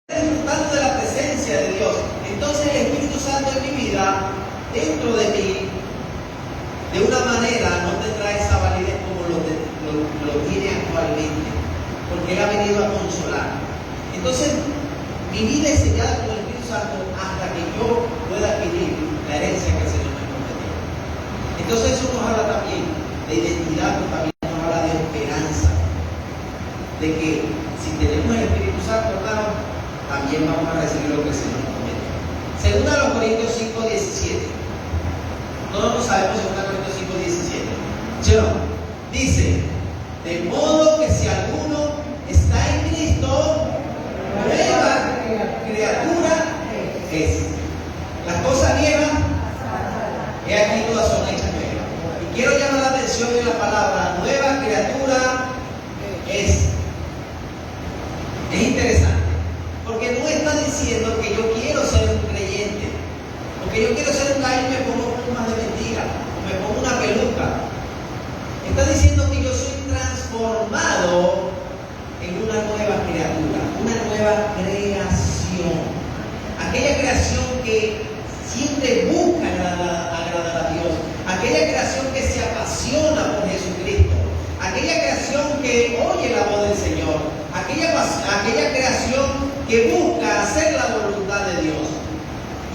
disfrutando de la presencia de Dios. Entonces el Espíritu Santo en mi vida, dentro de mí, de una manera no tendrá esa validez como lo tiene actualmente, porque Él ha venido a consolar. Entonces mi vida es sellada con el Espíritu Santo hasta que yo pueda adquirir la herencia que el Señor me prometió. Entonces eso nos habla también de identidad, pero también nos habla de esperanza, de que si tenemos el Espíritu Santo, hermano, también vamos a recibir lo que el Señor nos promete. Segunda de los Corintios 5:17. Todos lo sabemos, segunda de Corintios 5:17. ¿Sí o no? Dice, de modo que si alguno está en Cristo, nueva criatura es. Las cosas viejas, he aquí todas son hechas nuevas. Y quiero llamar la atención en la palabra nueva criatura es. Es interesante, porque no está diciendo que yo quiero ser un creyente, porque yo quiero ser un gallo y me pongo plumas de mentira, o me pongo una peluca. Está diciendo que yo soy transformado en una nueva criatura, una nueva creación. Aquella creación que siempre busca agradar a Dios, aquella creación que se apasiona por Jesucristo, aquella creación que oye la voz del Señor, aquella creación que busca hacer la voluntad de Dios.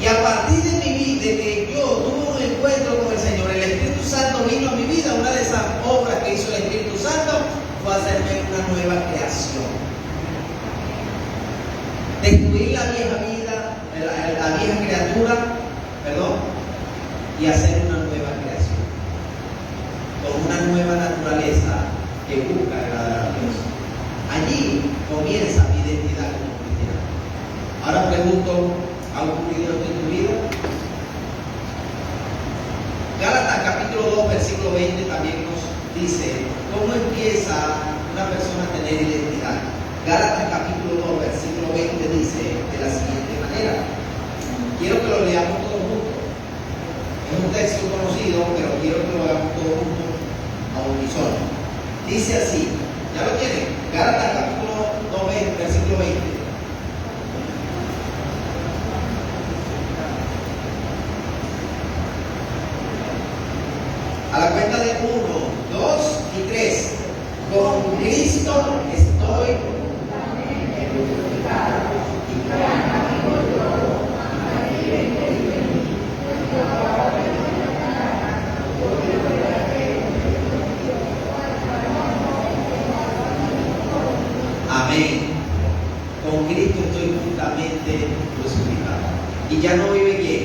Y a partir de mi vida, de que yo tuve un encuentro con el Señor, el Espíritu Santo vino a mi vida. Una de esas obras que hizo el Espíritu Santo fue hacerme una nueva creación. Destruir la vieja vida, la vieja criatura, y hacer una nueva creación. Con una nueva naturaleza que busca agradar a Dios. Allí comienza mi identidad como cristiano. Ahora pregunto, ¿ha ocurrido esto en tu vida? Gálatas capítulo 2, versículo 20 también nos dice cómo empieza una persona a tener identidad. Gálatas capítulo 2, versículo 20 dice de la siguiente manera. Quiero que lo leamos todos juntos. Es un texto conocido, pero quiero que lo hagamos todos juntos a unísono. Dice así, ¿ya lo tienen? Gálatas capítulo 2, versículo 20. A la cuenta de 1, 2 y 3. Con Cristo estoy crucificado y ya no vivo yo, mas vive en mí. Amén. Con Cristo estoy juntamente crucificado. Y ya no vive quién,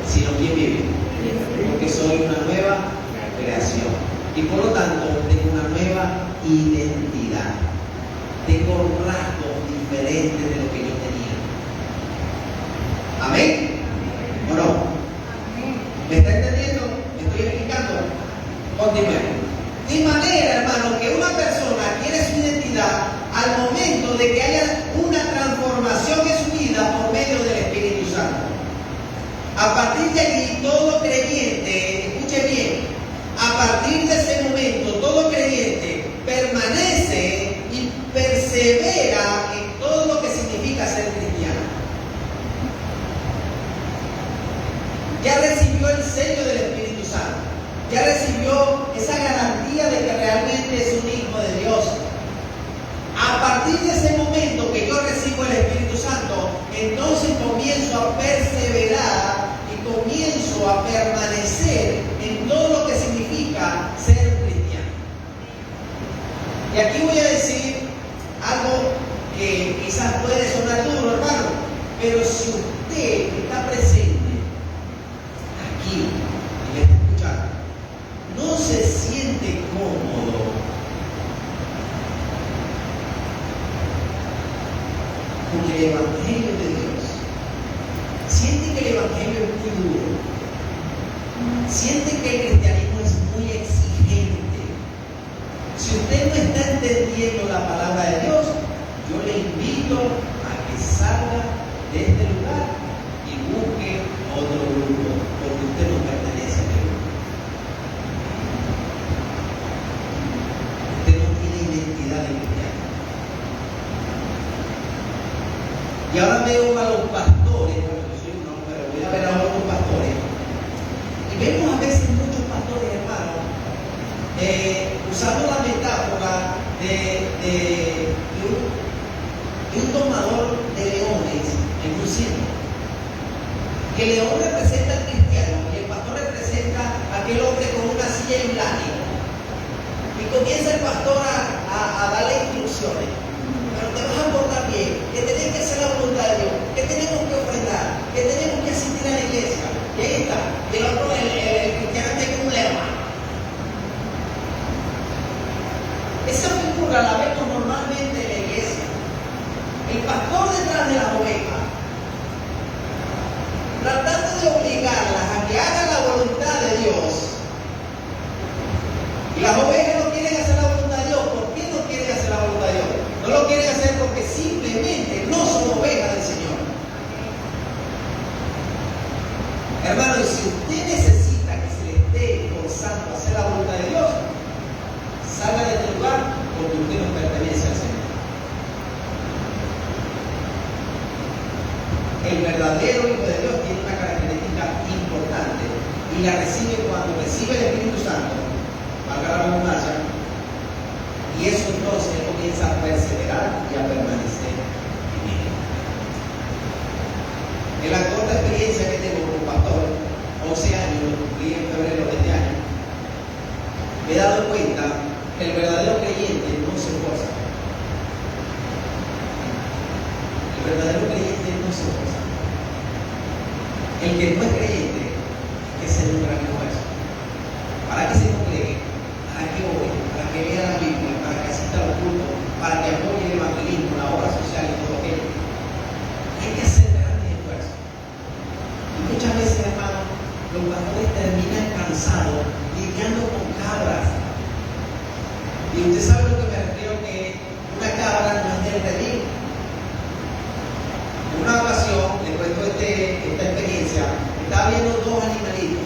sino quién vive. Porque soy una nueva creación. Y por lo tanto tengo una nueva identidad. Tengo rasgos diferentes de lo que yo tenía. ¿Amén? ¿O no? ¿Me está entendiendo? ¿Me estoy explicando? Continuemos. De manera, hermano, que una persona adquiere su identidad al momento de que haya una transformación en su vida por medio del Espíritu Santo. A partir de allí, todo creyente, escuche bien, a partir de ese momento, todo creyente permanece y persevera en todo lo que significa ser cristiano. Ya recibió el sello del Espíritu Santo. Ya recibió esa garantía de que realmente es un hijo de Dios. A partir de ese momento que yo recibo el Espíritu Santo, entonces comienzo a perseverar y comienzo a permanecer en todo lo que significa ser cristiano. Y aquí voy a decir algo que quizás puede sonar duro, hermano, pero si usted está presente aquí y me está escuchando, no se siente cómodo con el Evangelio de Dios, siente que el Evangelio es muy duro, siente que el cristianismo es muy exigente. Si usted no está entendiendo la palabra de Dios, yo le invito a que salga de este lugar y busque otro grupo, porque usted no pertenece a este grupo. Usted no tiene identidad de cristiano. Y ahora veo a los pastores, bueno, yo soy un hombre, pero voy a ver ahora a los pastores. Y vemos a veces muchos pastores, hermanos, usando la metáfora de un domador de leones en un circo. Que el león representa al cristiano y el pastor representa a aquel hombre con una silla en blanco. Y comienza el pastor a darle instrucciones. Pero te vas a portar bien, que tenés que hacer la voluntad de Dios, que tenemos que ofrendar, que tenemos que asistir a la iglesia. Y ahí está. Y el otro, el cristiano está con un lema. Esa figura la vemos normalmente en la iglesia. El pastor detrás de las ovejas, tratando de obligarlas a que hagan la voluntad de Dios. Y las ovejas no quieren hacer la voluntad de Dios. ¿Por qué no quieren hacer la voluntad de Dios? No lo quieren hacer porque simplemente no son ovejas del Señor. Hermano, y si usted necesita que se le esté forzando a hacer la voluntad de Dios, salga de este lugar porque usted no pertenece al Señor. El verdadero Hijo de Dios tiene una característica importante y la recibe cuando recibe el Espíritu Santo, valga la redundancia, y eso entonces comienza a perseverar y a permanecer en él. En la corta experiencia que tengo como pastor, 11 años, lo cumplí en febrero de este año, me he dado cuenta que el verdadero creyente no se esfuerza. El verdadero creyente no se esfuerza. El que no es creyente es que se dé un gran esfuerzo. ¿Para que se congregue? ¿Para que ore? ¿Para que lea la Biblia? ¿Para que asista al culto? ¿Para que apoye el evangelismo, la obra social y todo aquello? Hay que hacer grandes esfuerzos. Y muchas veces, hermanos, los pastores terminan cansados lidiando con cabras. Y usted sabe lo que me refiero, que una cabra no es del redil. En una ocasión, le cuento esta experiencia, estaba viendo dos animalitos,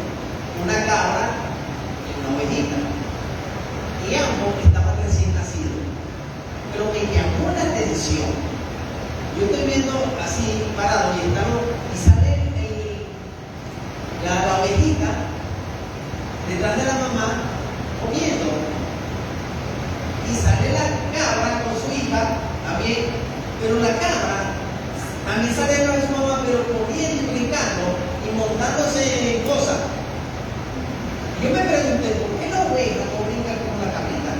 una cabra y una ovejita. Y ambos estaban recién nacidos. Pero me llamó la atención. Yo estoy viendo así parado y sale la ovejita detrás de la mamá comiendo. Y sale la cabra con su hija también, pero la cabra también sale con su mamá, pero corriendo y brincando y montándose en cosas. Yo me pregunté, ¿por qué la oveja no brinca como la cabrita?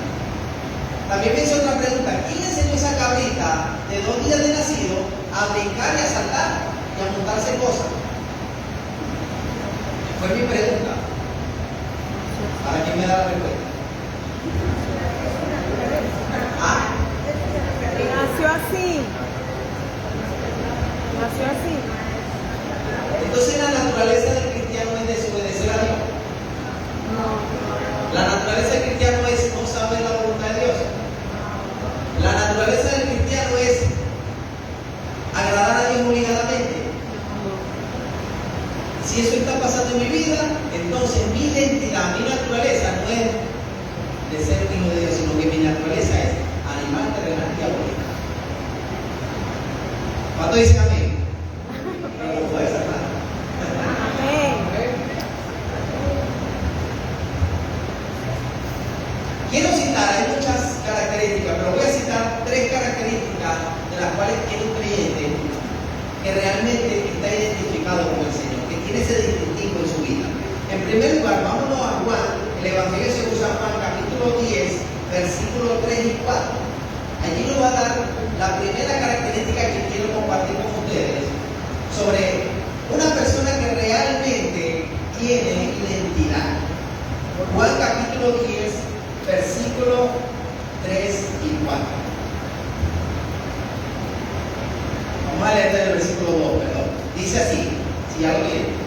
También me hice otra pregunta, ¿quién enseñó a esa cabrita de 2 días de nacido a brincar y a saltar y a montarse cosas? Fue mi pregunta. ¿Para quién me da la respuesta? Nació así. Nació así. Entonces la naturaleza del cristiano es desobedecer a Dios. La naturaleza del cristiano es no saber la voluntad de Dios. La naturaleza del cristiano es agradar a Dios obligadamente. Si eso está pasando en mi vida, entonces mi identidad, mi naturaleza no es de ser un hijo de Dios, sino que mi naturaleza es animal, terrenal y diabólica. ¿Cuánto dicen amén? ¿Cómo fue esa hermana? Amén. Quiero citar, hay muchas características, pero voy a citar 3 características de las cuales tiene un creyente que realmente está identificado con el Señor, que tiene ese distintivo en su vida. En primer lugar, vámonos a Juan, el Evangelio según San Juan, capítulo 10, versículos 3 y 4. Allí nos va a dar la primera característica que quiero compartir con ustedes sobre una persona que realmente tiene identidad. Juan capítulo 10, versículos 3 y 4. Vamos a leer el versículo 2, perdón. Dice así, si ya lo leen.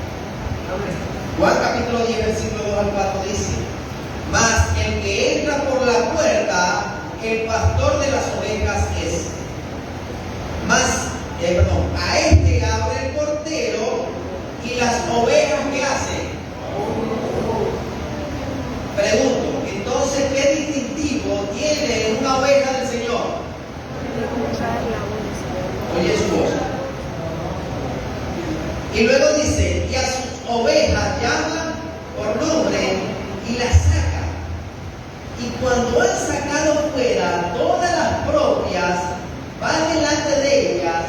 Juan capítulo 10, versículo 2 al 4 dice: mas el que entra por la puerta, el pastor de las ovejas es. A este abre el portero y las ovejas ¿qué hacen? Pregunto, entonces, ¿qué distintivo tiene una oveja del Señor? Oye su voz. Y luego dice, y a sus ovejas llama por nombre y las saca. Y cuando han sacado fuera todas las propias, van delante de ellas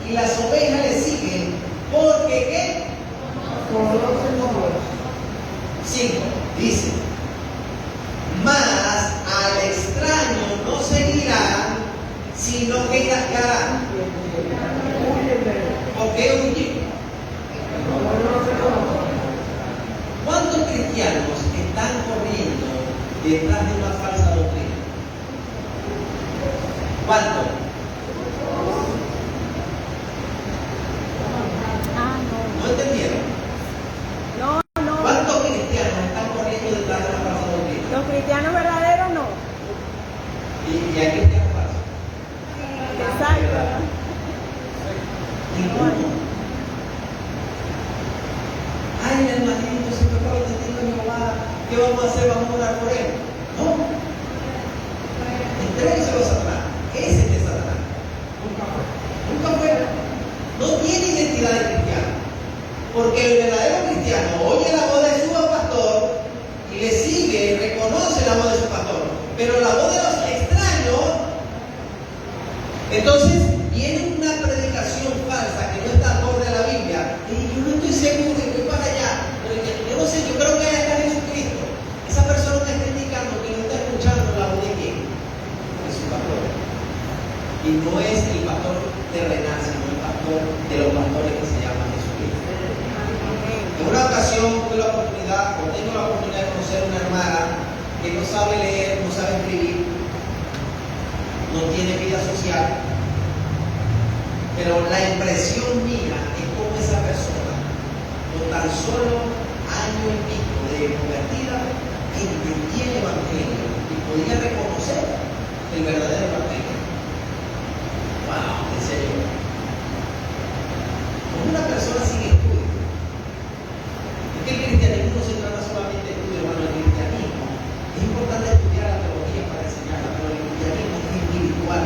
y las ovejas le siguen. Porque ¿qué? 5. Dice, mas al extraño no seguirán, sino que harán. ¿Por qué huyen? ¿Cuántos cristianos están corriendo detrás de una falsa doctrina? ¿Cuántos? ¿No entendieron? No. ¿Cuántos cristianos están corriendo detrás de una falsa doctrina? Los cristianos verdaderos no. ¿Y hay cristianos falsos? Exacto. Ninguno. Ay, el hermanito se me fue el testigo de Jehová. ¿Qué vamos a hacer? ¿Vamos a orar por él? No. Entrégueselo a Satanás. Ese es de Satanás. Nunca fue. No tiene identidad de cristiano. Porque el verdadero cristiano oye la voz de su pastor y le sigue, reconoce la voz de su pastor. Pero la voz de los extraños, entonces viene una predicación falsa que no está acorde a la Biblia. Y yo no estoy seguro de que para allá. Pero yo no sé, yo creo que allá está Jesucristo. Esa persona me está indicando que no está escuchando la voz de quién, de su pastor. Y no es el pastor terrenal, sino el pastor de los pastores que se llama Jesucristo. En una ocasión tuve la oportunidad, o tengo la oportunidad de conocer a una hermana que no sabe leer, no sabe escribir, no tiene vida social, pero la impresión mía es como esa persona, con tan solo año y pico de convertida, entendía el Evangelio y podía reconocer el verdadero Evangelio. ¡Wow! En serio. Como una persona sin estudio. Es que el cristianismo no se trata solamente de estudio, hermano. El cristianismo es importante estudiar la teología para enseñarla, pero el cristianismo es espiritual.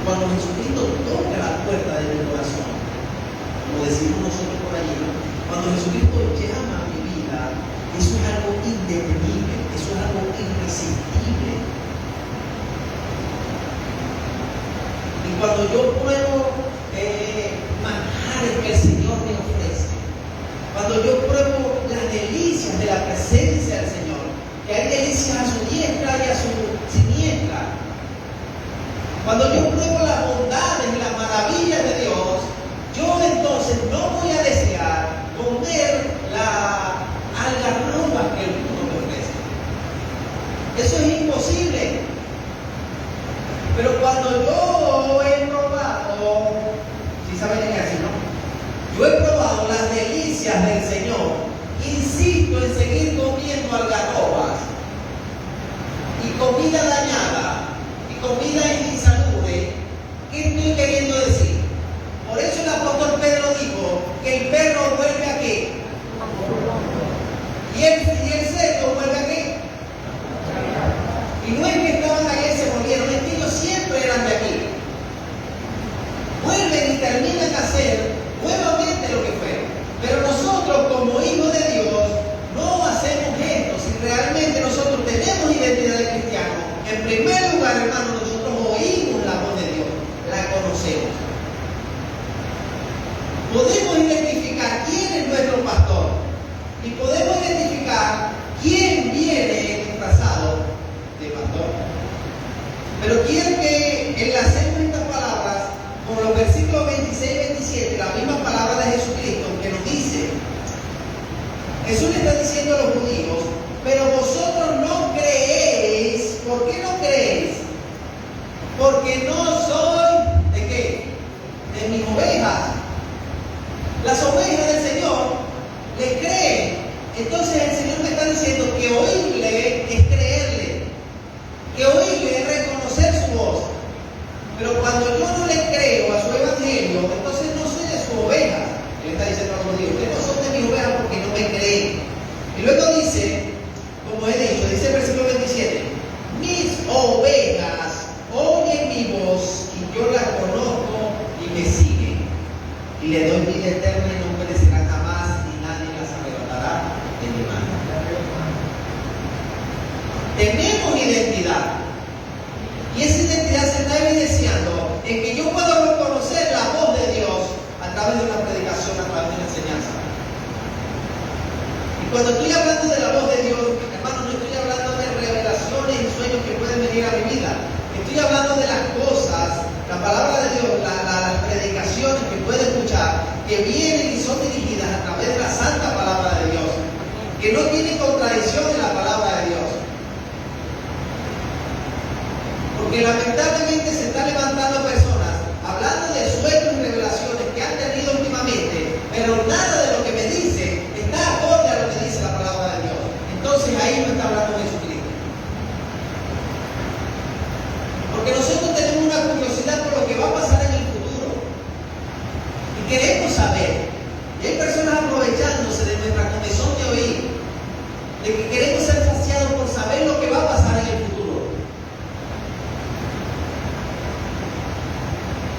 Cuando Jesucristo toca la puerta de mi corazón, como decimos nosotros por allí, ¿no? Cuando Jesucristo llama a mi vida, eso es algo indetenible, eso es algo irresistible. Y cuando yo pruebo manjares que el Señor me ofrece, cuando yo pruebo las delicias de la presencia del Señor, que hay delicias a su diestra y a su siniestra, cuando yo pruebo las bondades y las maravillas de Dios, yo entonces no voy a desear comer la algarroba que el mundo me ofrece. Eso es imposible. Pero cuando yo he probado, si saben qué es así, ¿no? Yo he probado las delicias del Señor, insisto en seguir comiendo algarrobas y comida dañada y comida insalubre. ¿Qué estoy queriendo decir? Por eso el apóstol Pedro dijo que el perro vuelve a qué, y el cerdo vuelve a qué. Y no es que estaban allá y se volvieron, es que ellos siempre eran de aquí. Vuelven y terminan a hacer nuevamente lo que fueron. Pero nosotros, como hijos de Dios, no hacemos esto. Si realmente nosotros tenemos identidad de cristiano, en primer lugar, hermano, nosotros oímos la voz de Dios, la conocemos. Podemos identificar quién es nuestro pastor y podemos identificar quién viene disfrazado de pastor. Pero quiero que enlacemos estas palabras con los versículos 26 y 27, la misma palabra de Jesucristo que nos dice, Jesús le está diciendo a los judíos, pero vosotros no creéis. ¿Por qué no creéis? Porque no soy ¿de qué? De mis ovejas. Las ovejas del Señor le creen. Entonces el Señor me está diciendo que oírle es creerle, que oírle es reconocer su voz. Pero cuando yo no le creo a su evangelio, entonces no soy de su oveja. Él está diciendo a los judíos, ustedes no son de mis ovejas porque no me creen. Y luego dice, como he dicho, dice el versículo 27, mis ovejas oyen mi voz y yo las conozco y me siguen. le doy vida eterna y no perecerán jamás, y nadie las arrebatará de mi mano. Tenemos identidad. Y esa identidad se está evidenciando en que yo puedo reconocer la voz de Dios a través de una predicación, a través de una enseñanza. Y cuando estoy hablando de la voz de Dios, hermano, no estoy hablando de revelaciones y sueños que pueden venir a mi vida. Estoy hablando de las cosas, la palabra de Dios, las predicaciones que puedo escuchar, que vienen y son dirigidas a través de la santa palabra de Dios, que no tiene contradicción en la palabra de Dios. Porque lamentablemente se están levantando personas hablando de sueños y revelaciones que han tenido últimamente, pero nada de lo que me dice está acorde a lo que dice la palabra de Dios. Entonces ahí no está hablando Jesucristo. Porque nosotros tenemos una curiosidad por lo que va a pasar en el futuro. Y queremos saber. Y hay personas aprovechándose de nuestra comezón de oír, de que queremos ser saciados por saber lo que va a pasar en el futuro.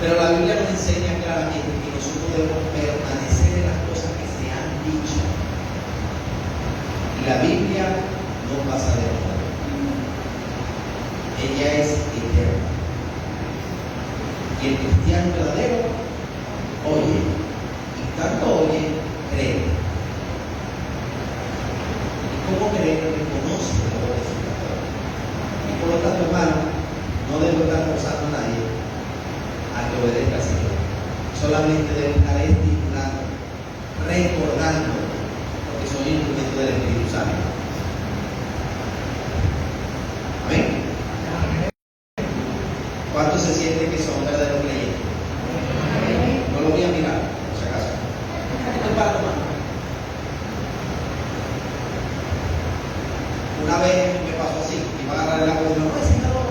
Pero la Biblia nos enseña claramente que nosotros debemos permanecer en las cosas que se han dicho. Y la Biblia no pasa de moda. Ella es eterna. Y el cristiano verdadero oye. Y tanto oye, cree. Y como cree, reconoce la voz de su pastor. Y por lo tanto, hermano, no debo estar forzando a nadie a que obedezca al Señor. Solamente debo estar estimulando, recordando, porque soy instrumento del Espíritu Santo. Amén. ¿Cuántos se sienten que son verdaderos creyentes? No lo voy a mirar, por si acaso. Esto es para tomar. Una vez me pasó así, iba a agarrar el agua y digo, no, es calor.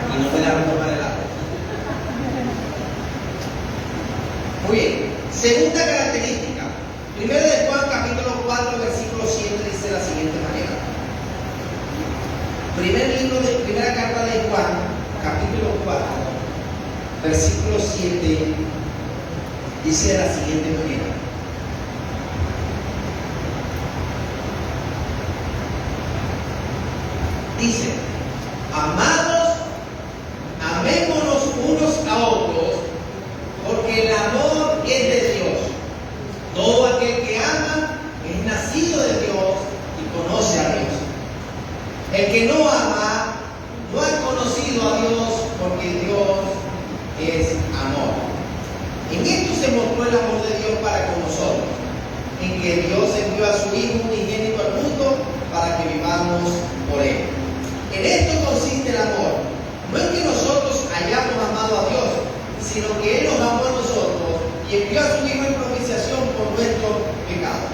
Y no me dejaron tomar el agua. Muy bien. Segunda característica. Primero de Juan, capítulo 4, versículo 7, dice de la siguiente manera. Primera carta de Juan, capítulo 4, versículo 7, dice de la siguiente manera. Dice, amados, amémonos unos a otros, porque el amor es de Dios. Todo aquel que ama es nacido de Dios y conoce a Dios. El que no ama no ha conocido a Dios, porque Dios es amor. En esto se mostró el amor de Dios para con nosotros, en que Dios envió a su Hijo unigénito al mundo para que vivamos por Él. En esto consiste el amor, no en que nosotros hayamos amado a Dios, sino que Él nos amó a nosotros y envió a su Hijo en propiciación por nuestro pecado.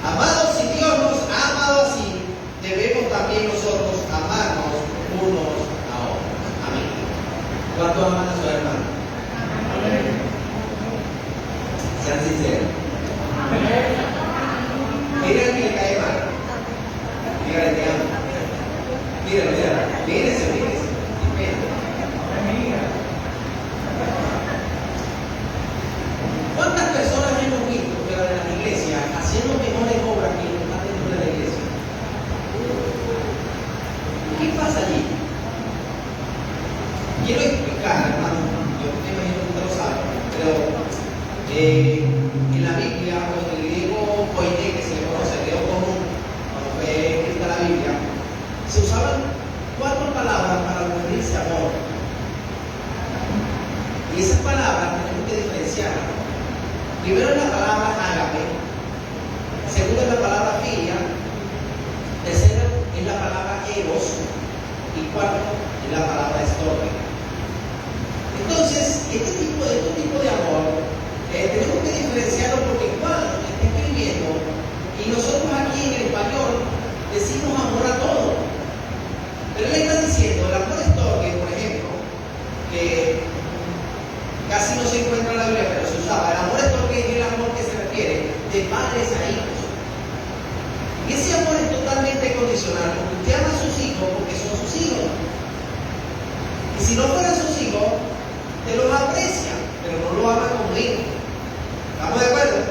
Amados, si Dios nos ha amado así, debemos también nosotros amarnos unos a otros. Amén. ¿Cuántos aman a su hermano? Sean sinceros. Mira el que le cae mal. Dígale que ama. Míralo, mírense. ¿Cuántas personas hemos visto fuera de la iglesia haciendo mejores obras que los que están dentro de la iglesia? ¿Qué pasa allí? Quiero explicar, hermano, yo me imagino que usted lo sabe, pero en la Biblia, o en el griego koiné, que se le conoce, el griego común, cuando fue escrita la Biblia, se usaban 4 palabras para referirse a amor. Y esas palabras tenemos que diferenciarlas. Primero es la palabra ágape, segundo es la palabra filia, tercero es la palabra eros y cuarto es la palabra storge. Entonces, este tipo de amor tenemos que diferenciarlo porque Juan está escribiendo y nosotros aquí en el español decimos amor a todo. Pero él está diciendo el amor storge, por ejemplo, que casi no se encuentra en la Biblia, pero se usaba. El amor storge es el amor que se refiere de padres a hijos. Y ese amor es totalmente condicional, porque usted ama a sus hijos porque son sus hijos. si no fueran sus hijos, te los aprecia, pero no los ama como hijos. ¿Estamos de acuerdo?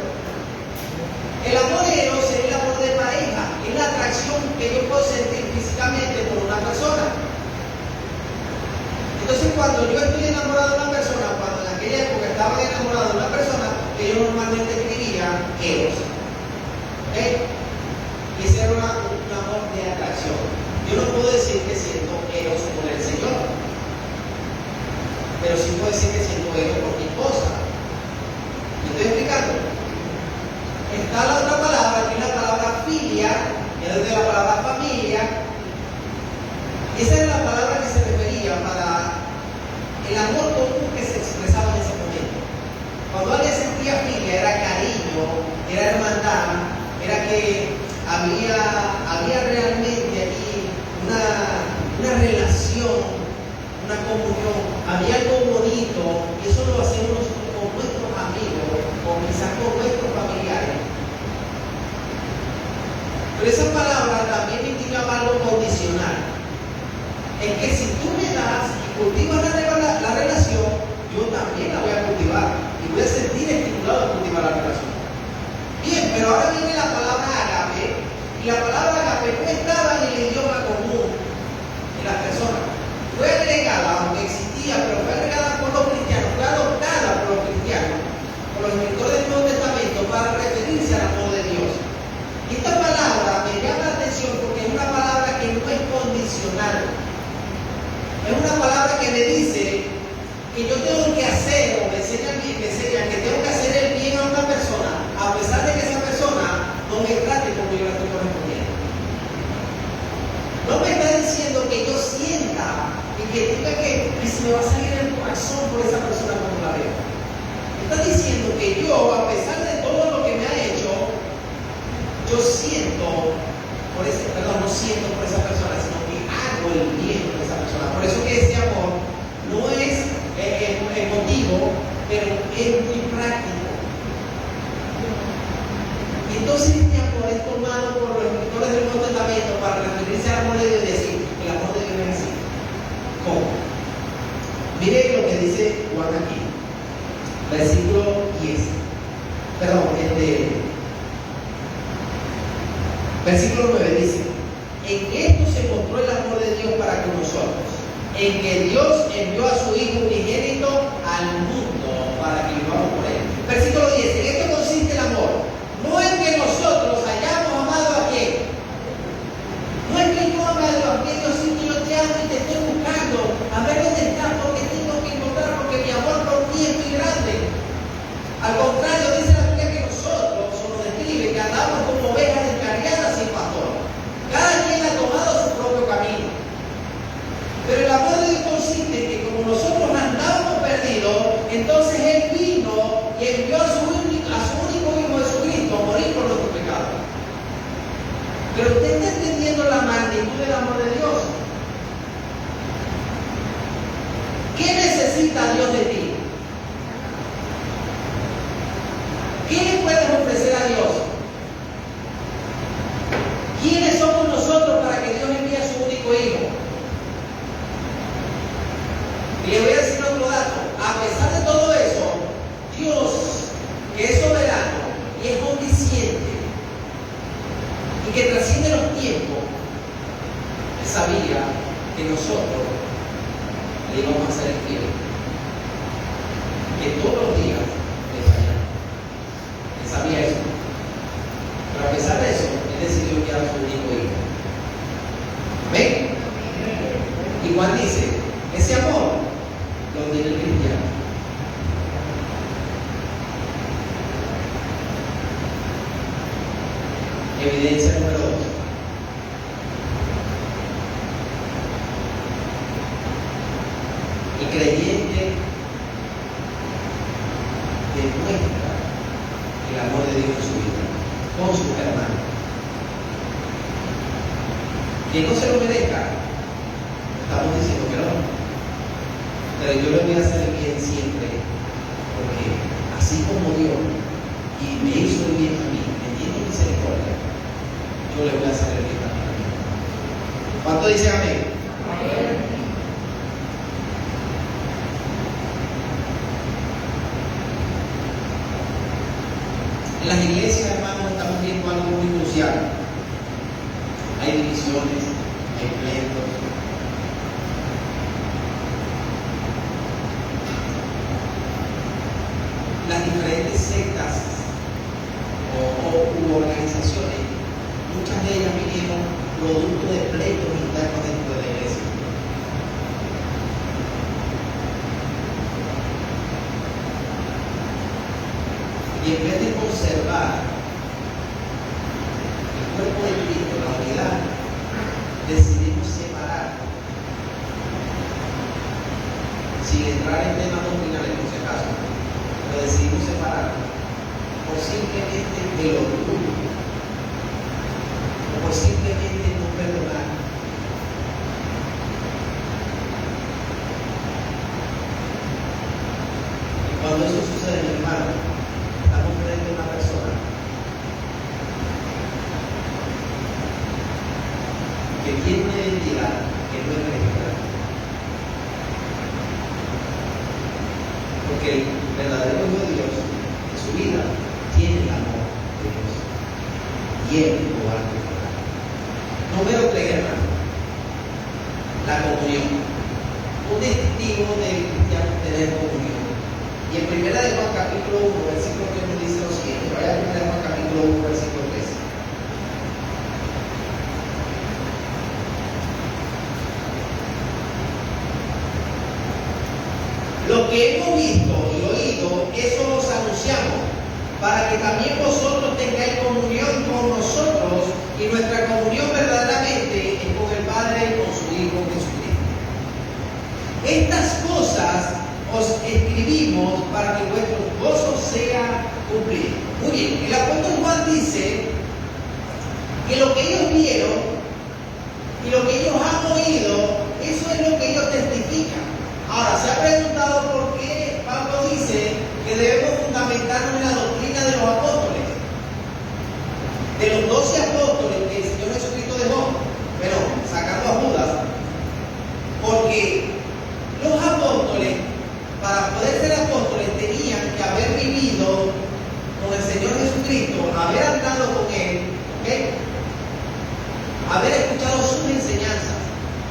El amor de Dios es el amor de pareja, es la atracción que yo puedo sentir físicamente por una persona. Entonces, cuando yo estoy enamorado de una persona, cuando en aquella época estaba enamorado de una persona, ellos normalmente escribían Eros. ¿Ok? Y ese era un amor de atracción. Yo no puedo decir que siento Eros por el Señor, pero sí puedo decir que siento Eros por mi esposa. ¿Me estoy explicando? Está la otra palabra, que es la palabra filia, que es de la palabra familia. Esa es la palabra que se refería para el amor común que se expresaba en ese momento. Cuando alguien sentía filia, era cariño, era hermandad, era que había realmente aquí una relación, una comunión, había algo bonito, y eso lo hacemos nosotros con nuestros amigos, o quizás con nuestros familiares. Pero esa palabra también indicaba algo condicional. Es que si tú me das y cultivas la relación, yo también la voy a cultivar y voy a sentir estimulado a cultivar la relación. Bien, pero ahora viene la palabra ágape, y la palabra ágape no estaba en el idioma común de las personas. Fue agregada, aunque existía, pero fue agregada por los cristianos, fue adoptada por los cristianos, por los escritores del Nuevo Testamento, para referirse al amor de Dios. Y esta palabra me llama la atención porque es una palabra que no es condicional. Es una palabra que me dice que yo tengo que hacer, o me enseñan que tengo que hacer el bien a una persona, a pesar de que esa persona no me trate como yo la estoy correspondiendo. No me está diciendo que yo sienta y que diga que se me va a salir el corazón por esa persona cuando la veo. Está diciendo que yo, a pesar de todo lo que me ha hecho, yo siento por no siento por esa persona, sino que hago el bien por esa persona. Por eso que ese amor no es emotivo, pero es muy práctico. Y entonces este amor es tomado por los escritores del Nuevo Testamento para referirse al amor de Dios y decir, el amor de Dios es así. ¿Cómo? Mire lo que dice Juan aquí, versículo 10. Versículo 9 dice, en esto se mostró el amor de Dios para con nosotros, en que Dios envió a su Hijo unigénito al mundo para que vivamos por él. Versículo 10, en esto consiste el amor, no en que nosotros hayamos amado a quién, no es que yo ame a Dios, que Dios sí que yo te amo y te estoy buscando, a ver dónde estás, porque tengo que encontrar, porque mi amor por ti es muy grande. Al contrario, dice la Biblia que nosotros, o nos describe, que andamos como ovejas descarriadas sin pastor. Cada quien ha tomado su propio camino. Pero el amor de Dios consiste en que como nosotros andábamos perdidos, entonces Él vino y envió a su único Hijo Jesucristo a morir por nuestros pecados. Pero usted está entendiendo la magnitud del amor de Dios. ¿Qué necesita Dios de ti? ¿Qué le puedes ofrecer a Dios? ¿Quiénes somos nosotros para que Dios envíe a su único Hijo? Y le voy a decir otro dato. A pesar de todo eso, Dios, que es soberano y es omnisciente y que trasciende los tiempos, sabía que nosotros le íbamos a ser infieles, que todos los días le fallamos. Él sabía eso. Pero a pesar de eso, Él decidió enviar a su único Hijo. ¿Ven? Y Juan dice, ese amor lo tiene el cristiano. Evidencia número 2. El creyente demuestra el amor de Dios en su vida con sus hermanos. Que no se lo merezca, estamos diciendo que no. Pero yo le voy a hacer el bien siempre, porque así como Dios y me hizo el bien a mí, me tiene misericordia, yo le voy a hacer el bien también a mí. ¿Cuánto dice amén? Amén. las iglesias, hermanos, estamos viendo algo muy crucial. Hay divisiones, hay pleitos. Las diferentes sectas u organizaciones, muchas de ellas vinieron producto de pleitos internos dentro de la iglesia. Y en vez de conservar el cuerpo de Cristo, la unidad, decidimos separar, sin entrar en temas doctrinales por si acaso, pero decidimos separar por simplemente el orgullo o por simplemente no perdonar. Y cuando eso sucede, mi hermano, estamos frente a una persona que tiene una identidad que no es registrada. Porque el verdadero Hijo de Dios en su vida tiene el amor de Dios y Él lo va a recordar. Número 3, hermano, la comunión. Un distintivo del cristiano tener comunión. Y en 1 de Juan capítulo 1, versículo 3 nos dice lo siguiente. Vaya a 1 de Juan capítulo 1, versículo 3. Lo que hemos visto y oído, eso os anunciamos, para que también vosotros tengáis comunión con nosotros, y nuestra comunión verdaderamente es con el Padre y con su Hijo Jesucristo. Estas cosas os escribimos para que vuestro gozo sea cumplido. Muy bien, el apóstol Juan dice que lo que ellos vieron y lo que ellos han oído, eso es lo que ellos testifican. Ahora, se ha preguntado por qué Pablo dice que debemos fundamentarnos en la doctrina de los apóstoles, de los 12 apóstoles que el Señor Jesucristo dejó, pero sacando a Judas, porque los apóstoles, para poder ser apóstoles, tenían que haber vivido con el Señor Jesucristo, haber andado con Él, ¿okay? Haber escuchado sus enseñanzas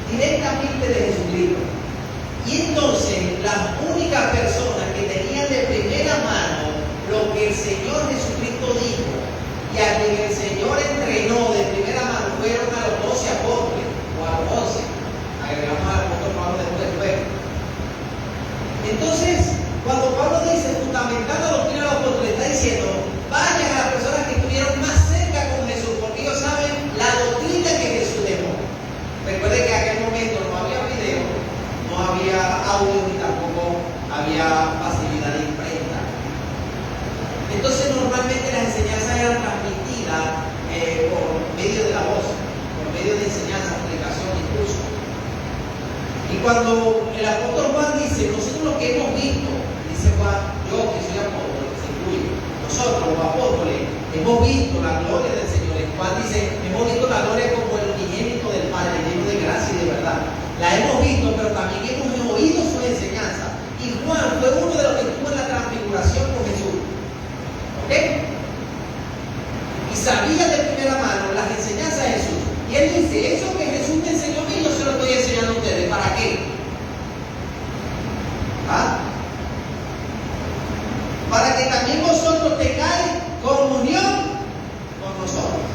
directamente de Jesucristo. Y entonces las únicas personas que tenían de primera mano lo que el Señor Jesucristo dijo y a quien el Señor entrenó de primera mano fueron a los 12 apóstoles, o a los 11, agregamos al apóstol Pablo después. Entonces, cuando Pablo dice fundamentando la doctrina de los apóstoles, está diciendo, vayan a las personas que estuvieron más cerca con Jesús, porque ellos saben la doctrina que Jesús dejó. Recuerden que en aquel momento no había video, no había audio ni tampoco había facilidad de imprenta. Entonces normalmente las enseñanzas eran transmitidas por medio de la voz, por medio de enseñanza, explicación, incluso. Y cuando el apóstol Juan dice, nosotros lo que hemos visto, dice Juan, yo que soy apóstol, que se incluye, nosotros los apóstoles hemos visto la gloria del Señor. Juan dice, hemos visto la gloria como el unigénito del Padre, lleno de gracia y de verdad. La hemos visto, pero también hemos oído su enseñanza. Y Juan fue uno de los que estuvo en la transfiguración con Jesús. ¿Ok? Y sabía de primera mano las enseñanzas de Jesús. Y él dice, eso que Jesús me enseñó a mí, yo se lo estoy enseñando a ustedes. ¿Para qué? ¿Ah? Para que también vosotros tengáis comunión con nosotros.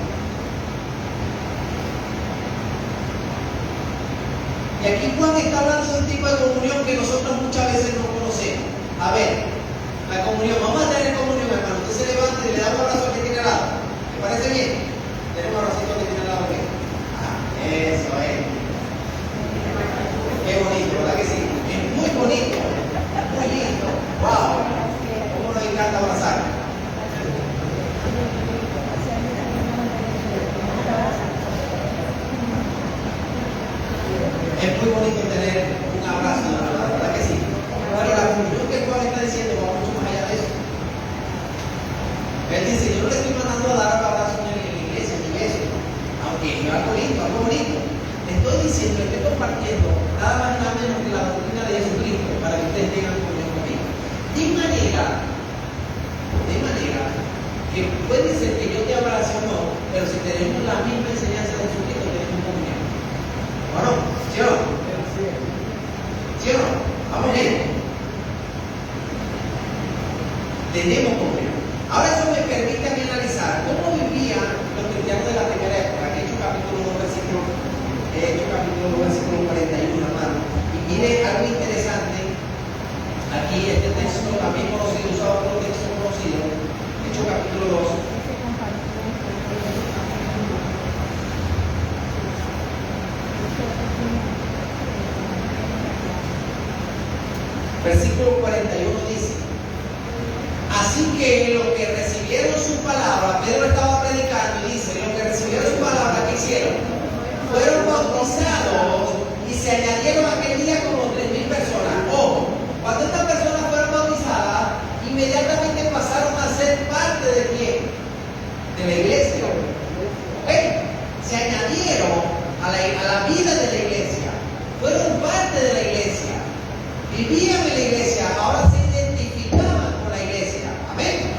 Y aquí Juan está hablando de un tipo de comunión que nosotros muchas veces no conocemos. A ver, la comunión, vamos a tener comunión, hermano. Usted se levanta y le da un abrazo al que tiene al lado. ¿Le parece bien? Tenemos un abracito al que tiene al lado. Eso es. Qué bonito, ¿verdad que sí? Es muy bonito, muy lindo. ¡Wow! ¿Cómo nos encanta abrazar? Es muy bonito tener un abrazo, ¿verdad que sí? Pero la comunión que Juan está diciendo va mucho más allá de eso. Él dice, yo no le estoy mandando a dar abrazos en la iglesia, ni eso, aunque es algo lindo, algo bonito. Le estoy diciendo, le estoy compartiendo nada más y nada menos que la doctrina de Jesucristo para que ustedes tengan comunión conmigo. De manera que Que puede ser que yo te abrace o no, pero si tenemos la misma enseñanza de Jesucristo, tenemos comunión. Bueno, ¿sí o no? ¿Sí o no? Vamos bien. Tenemos comunión. Ahora eso me permite a mí analizar cómo vivían los cristianos de la primera época. Hechos capítulo 41, hermano. Y mire algo interesante. Aquí este texto también conocido, usado otro texto conocido. Hechos capítulo 2. Versículo 41 dice: así que los que recibieron su palabra, Pedro estaba predicando y dice, los que recibieron su palabra, ¿qué hicieron? Fueron bautizados y se añadieron aquel día como 3,000 personas. Ojo, cuando estas personas fueron bautizadas, inmediatamente pasaron a ser parte de quién? De la iglesia. ¿Ok? Se añadieron a la vida de la iglesia. Fueron parte de la iglesia. Vivían en la iglesia, ahora se identificaban con la iglesia. Amén.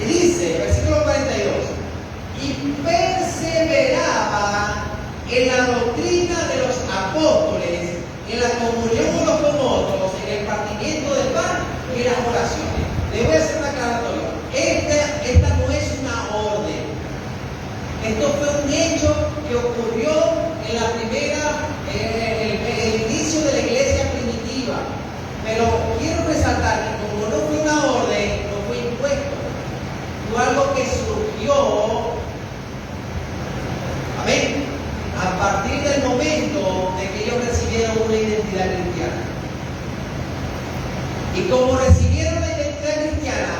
Y dice, versículo 42, y perseveraban en la doctrina de los apóstoles, en la comunión unos con otros, en el partimiento del pan y en las oraciones. Le voy a hacer una aclaratoria. Esta no es una orden. Esto fue un hecho que ocurrió en la primera, el inicio de la iglesia primitiva. Pero quiero resaltar que como no fue una orden, no fue impuesto, fue algo que surgió, amén, a partir del momento de que ellos recibieron una identidad cristiana. Y como recibieron la identidad cristiana,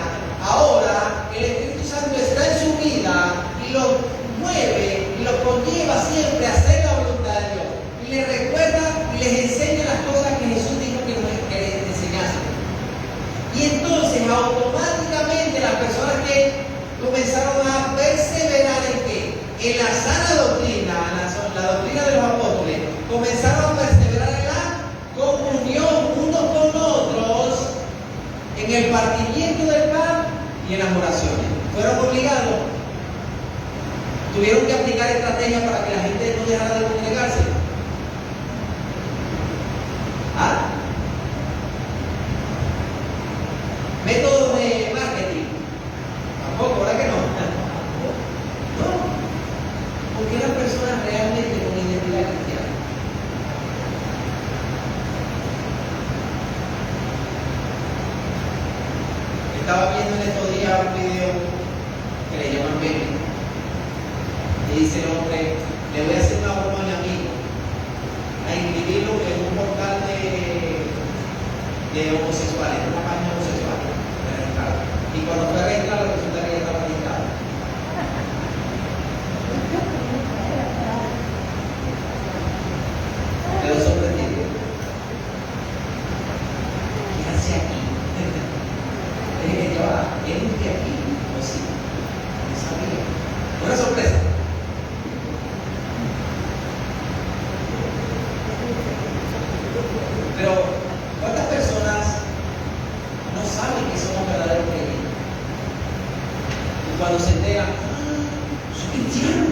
ahora el Espíritu Santo está en su vida y los mueve y los conlleva siempre a hacer la voluntad de Dios. Y les recuerda y les enseña las cosas que Jesús dijo que les enseñase. Y entonces automáticamente las personas que comenzaron a perseverar en qué? En la sana doctrina, la doctrina de los apóstoles, comenzaron a perseverar en la comunión unos con otros, en el partimiento del pan y en las oraciones. Fueron obligados. Tuvieron que aplicar estrategias para que la gente no dejara de congregarse. ¿Ah? Métodos de marketing. Tampoco, ¿verdad que no? No. Porque eran personas realmente con identidad cristiana. Estaba viendo en estos días un video que le llaman meme. Y dice el hombre, le voy a hacer una broma a mi amigo, a inscribirlo en un portal de homosexuales, una página homosexual. Y cuando fue a registrar, resulta que ya estaba registrado. Quedó sorprendido. ¿Qué hace aquí? ¿Él de aquí? ¿O sí? No sabía. Una sorpresa. Pero, ¿cuántas personas no saben que somos verdaderos creyentes? Y cuando se enteran, soy cristiano.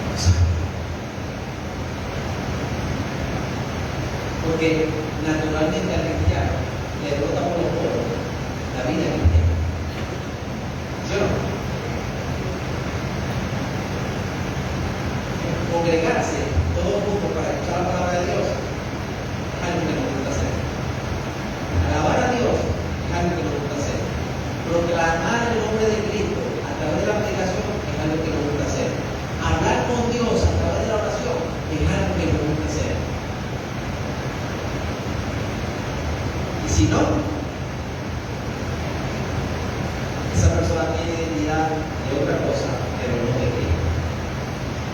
No saben. Porque naturalmente al cristiano le brota por los poros la vida cristiana. ¿Sí o no? Congregarse todos juntos para escuchar la palabra de Dios es algo que nos gusta hacer. Alabar a Dios es algo que nos gusta hacer. Proclamar el nombre de Cristo a través de la predicación es algo que nos gusta hacer. Hablar con Dios a través de la oración es algo que nos gusta hacer. Y si no, esa persona tiene identidad de otra cosa, pero no de Cristo.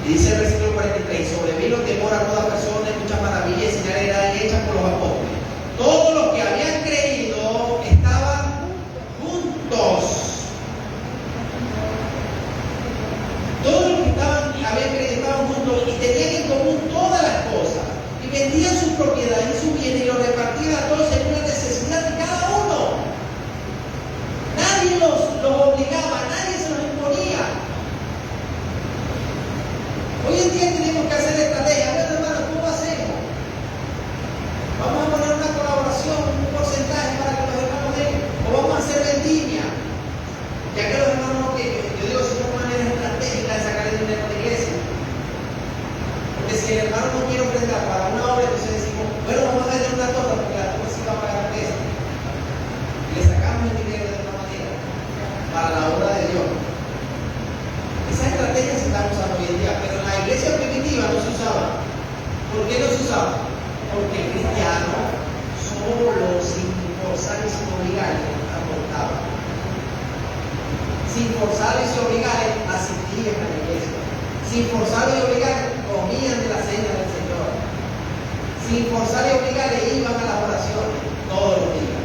Y dice el versículo 43, sobrevino temor a toda persona, muchas maravillas y señales eran hechas por los apóstoles. Todos los que habían creído estaban juntos. Todos los que habían creído estaban juntos y tenían en común todas las cosas. Y vendían sus propiedades y sus bienes y los repartían a todos según la necesidad de cada uno. Nadie los obligaba Porque si el hermano no quiere ofrendar para una obra, entonces decimos, bueno, vamos a vender una torta porque la torta sí va a pagar eso. Y le sacamos el dinero de otra manera para la obra de Dios. Esa estrategia se está usando hoy en día, pero en la iglesia primitiva no se usaba. ¿Por qué no se usaba? Porque el cristiano solo, sin forzar y sin obligar, aportaba. Sin forzar y sin obligar, asistían a la iglesia. Sin forzar y obligar, comían de la cena del Señor. Sin forzar y obligar, iban a las oraciones todos los días.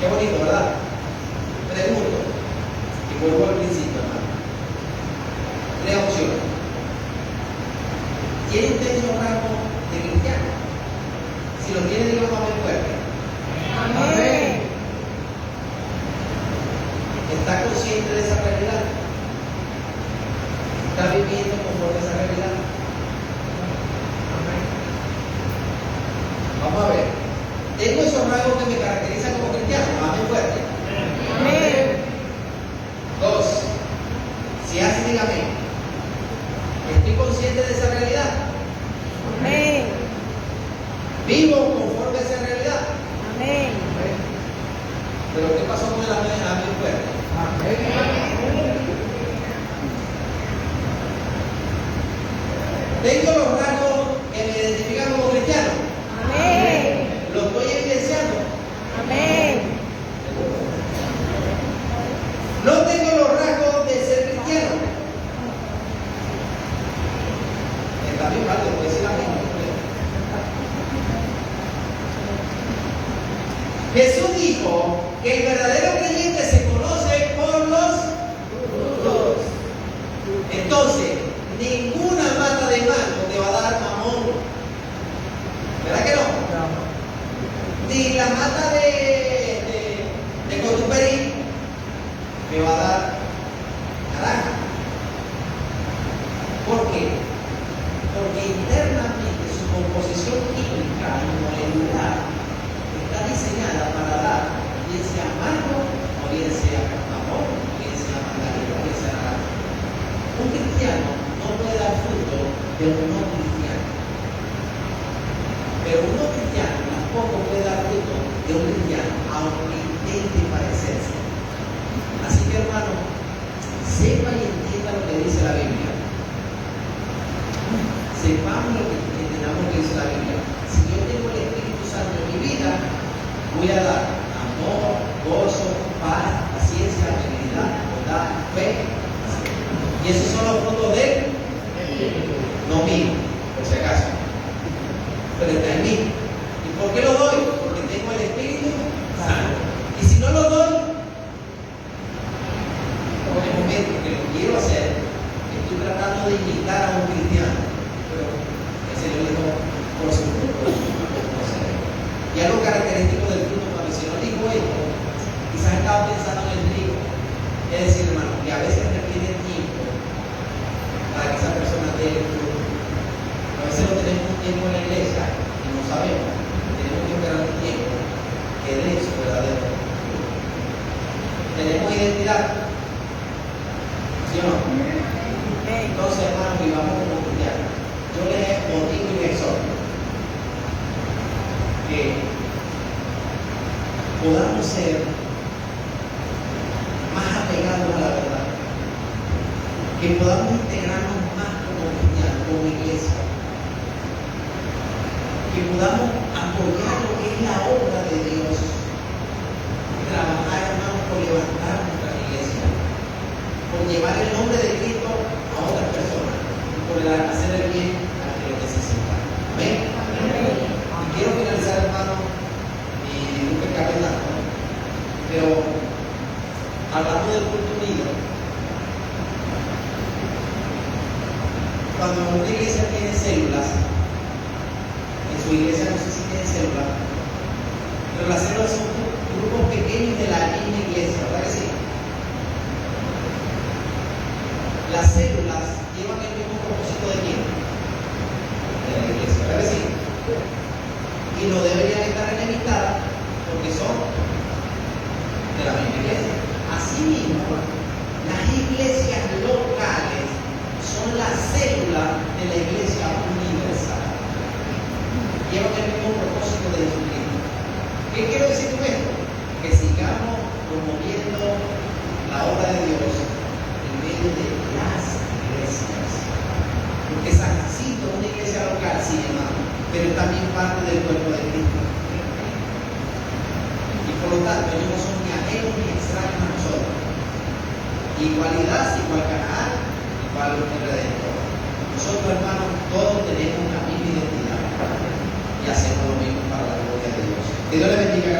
Qué bonito, ¿verdad? Pregunto, y vuelvo al principio, hermano. Tres opciones. ¿Tiene usted los rasgos de cristiano? Si lo tiene, diga amén fuerte. Amén. ¿Está consciente de esa realidad? ¿Está viviendo conforme a esa realidad? Vamos a ver. ¿Tengo esos rasgos que me caracterizan como cristiano? Amén fuerte. Amén. Dos. Si así, dígame. ¿Estoy consciente de esa realidad? Amén. ¿Vivo conforme a esa realidad? Amén. Pero ¿qué pasó con el amén fuerte? ¿Tengo los rasgos que me identifican como cristiano? Amén. ¿Lo estoy evidenciando? Amén. No tengo los rasgos de ser cristiano. Está bien, vale, puede decir amén. Jesús dijo que el verdadero creyente se conoce por los frutos. Entonces, ninguna mata de mango te va a dar mamón. ¿Verdad que no? Ni la mata de cotuperí me va a dar naranja. ¿Por qué? Porque internamente su composición química y molecular está diseñada para dar, bien sea mango, o bien sea mamón, o bien sea mandarina, o bien sea naranja. Un cristiano no puede dar fruto de un no cristiano. Pero un no cristiano tampoco puede dar fruto de un cristiano, aunque intente parecerse. Así que, hermano, sepa y entienda lo que dice la Biblia. Sepamos lo que entendamos que dice la Biblia. Si yo tengo el Espíritu Santo en mi vida, voy a dar amor, gozo, paz, paciencia, benignidad, bondad, fe. Y esos son los frutos de él, no mío, por si acaso. Pero está en mí. ¿Y por qué lo doy? Porque tengo el Espíritu Santo. Y si no lo doy, en el momento que lo quiero hacer, estoy tratando de imitar a un cristiano. Pero el Señor dijo, por su fruto, y algo característico del fruto, cuando el Señor dijo esto, quizás estaba pensando en el trigo. Es decir, hermano, que a veces requiere tiempo para que esa persona dé el fruto. A veces no tenemos un tiempo en la iglesia y no sabemos. Tenemos que esperar un tiempo que dé su verdadero fruto. Tenemos identidad. ¿Sí o no? Entonces, hermano, vivamos como cristianos. Yo les motivo y les exhorto que podamos ser más apegados a la verdad, que podamos integrarnos más como cristianos, como iglesia, que podamos apoyar lo que es la obra de Dios, trabajar, hermanos, por levantar nuestra iglesia, por llevar el nombre de Cristo a otras personas, por hacer el bien a que lo necesitan. Amén. Y quiero finalizar, hermano, y disculpe el capitán, pero hablando del culto unido, cuando una iglesia tiene células, en su iglesia no sé si tiene células, pero las células son grupos pequeños de la misma iglesia, ¿verdad que sí? Las células llevan el mismo propósito de quién? De la iglesia, ¿verdad que sí? Y no deberían estar enemistadas porque son de la misma iglesia. Asimismo, las iglesias locales son las células de la iglesia pero es también parte del cuerpo de Cristo. Y por lo tanto, ellos no son ni ajenos ni extraños a nosotros. Igualdad, igual Canaán, igual el Redentor. Nosotros, hermanos, todos tenemos la misma identidad y hacemos lo mismo para la gloria de Dios. Que Dios les bendiga.